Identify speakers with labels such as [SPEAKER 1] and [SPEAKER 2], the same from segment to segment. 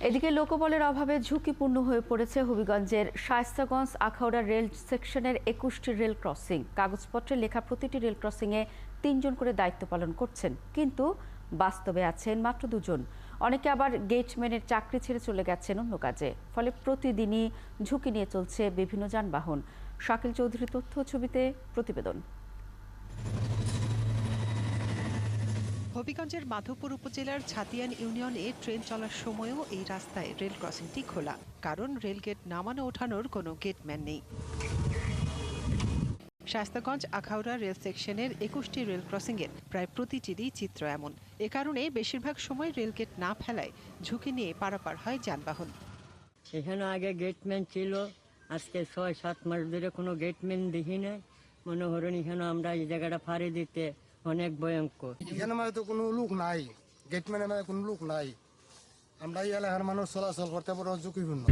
[SPEAKER 1] এদিকে লোকবলের অভাবে ঝুঁকিপূর্ণ হয়ে পড়েছে হবিগঞ্জের শায়েস্তাগঞ্জ আখাউড়া রেল সেকশনের ২১টি রেল ক্রসিং। কাগজপত্রে লেখা প্রতিটি রেল ক্রসিংয়ে ৩ জন করে দায়িত্ব পালন করছেন, কিন্তু বাস্তবে আছেন মাত্র ২ জন। অনেকে আবার গেটম্যানের চাকরি ছেড়ে চলে গেছেন অন্য কাজে। ফলে প্রতিদিনই ঝুঁকি নিয়ে চলছে বিভিন্ন যানবাহন। শাকিল চৌধুরী তথ্য ছবিতে প্রতিবেদন।
[SPEAKER 2] হবিগঞ্জের মাধবপুর উপজেলার ছাতিয়ান ইউনিয়নে ট্রেন চলার সময়ও এই রাস্তায় রেল ক্রসিংটি খোলা, কারণ রেলগেট নামানো ওঠানোর কোনো গেটম্যান নেই। শায়েস্তাগঞ্জ আখাউড়া রেল সেকশনের ২১টি রেল ক্রসিংয়ের প্রায় প্রতিটিরই চিত্র এমন। এ কারণে বেশিরভাগ সময় রেলগেট না ফেলায় ঝুঁকি নিয়ে পারাপার হয় যানবাহন।
[SPEAKER 3] এখানে আগে গেটম্যান ছিল, আজকে ৬-৭ মাস ধরে কোনো গেটম্যান দেখি না। মনে করেন এখানে আমরা এই জায়গাটা ফাঁড়ি দিতে অনেক ভয়ঙ্কর।
[SPEAKER 4] এখানে মানে তো কোনো লোক নাই, গেটম্যানের মানে কোনো লোক নাই। আমরা এই এলাকার মানুষ চলাচল করতে বড় ঝুঁকিপূর্ণ।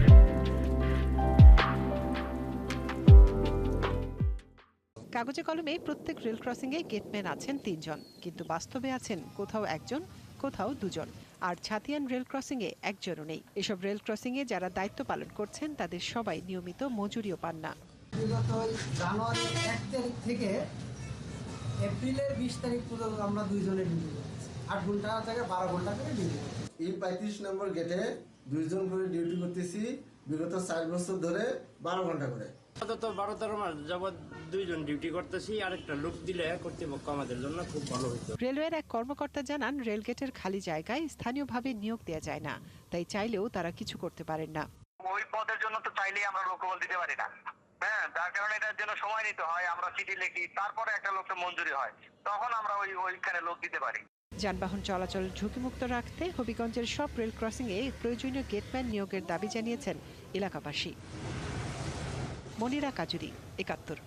[SPEAKER 2] কাগজে কলমে প্রত্যেক রেল ক্রসিংয়ে গেটম্যান আছেন ৩ জন, কিন্তু বাস্তবে আছেন কোথাও একজন, কোথাও ২ জন। আর ছাতিয়ান রেল ক্রসিংয়ে একজনও নেই। এসব রেল ক্রসিংয়ে যারা দায়িত্ব পালন করছেন তাদের সবাই নিয়মিত মজুরিও পান না।
[SPEAKER 5] বিগত জানুয়ারি ১ তারিখ থেকে এপ্রিলের ২০ তারিখ পর্যন্ত আমরা ২ জনের ডিউটি করতেছি। ৮ ঘন্টা থেকে ১২ ঘন্টা করে ডিউটি করতেছি।
[SPEAKER 6] এই ৩৫ নম্বর গেটে ২ জন করে ডিউটি করতেছি বিগত ৪ বছর ধরে ১২ ঘন্টা করে।
[SPEAKER 7] অন্তত ১২-১৩ মাস যাবৎ ২ জন ডিউটি করতেছি। আরেকটা লোক দিলে কর্তৃপক্ষ আমাদের জন্য খুব ভালো হতো।
[SPEAKER 2] রেলওয়ের এক কর্মকর্তা জানান, রেলগেটের খালি জায়গায় স্থানীয়ভাবে নিয়োগ দেওয়া যায় না, তাই চাইলেও তারা কিছু করতে পারেন না।
[SPEAKER 8] ওই পদের জন্য তো চাইলেই আমরা লোকবল দিতে পারি না। হ্যাঁ, যার কারণে এটার জন্য সময় নিতে হয়। আমরা চিঠি লিখি, তারপরে একটা লোকটা মঞ্জুরি হয়, তখন আমরা ওইখানে লোক দিতে পারি।
[SPEAKER 2] যানবাহন চলাচল ঝুঁকিমুক্ত রাখতে হবিগঞ্জের সব রেল ক্রসিংয়ে প্রয়োজনীয় গেটম্যান নিয়োগের দাবি জানিয়েছেন এলাকাবাসী। মনিরা কাজুরি, ৭১।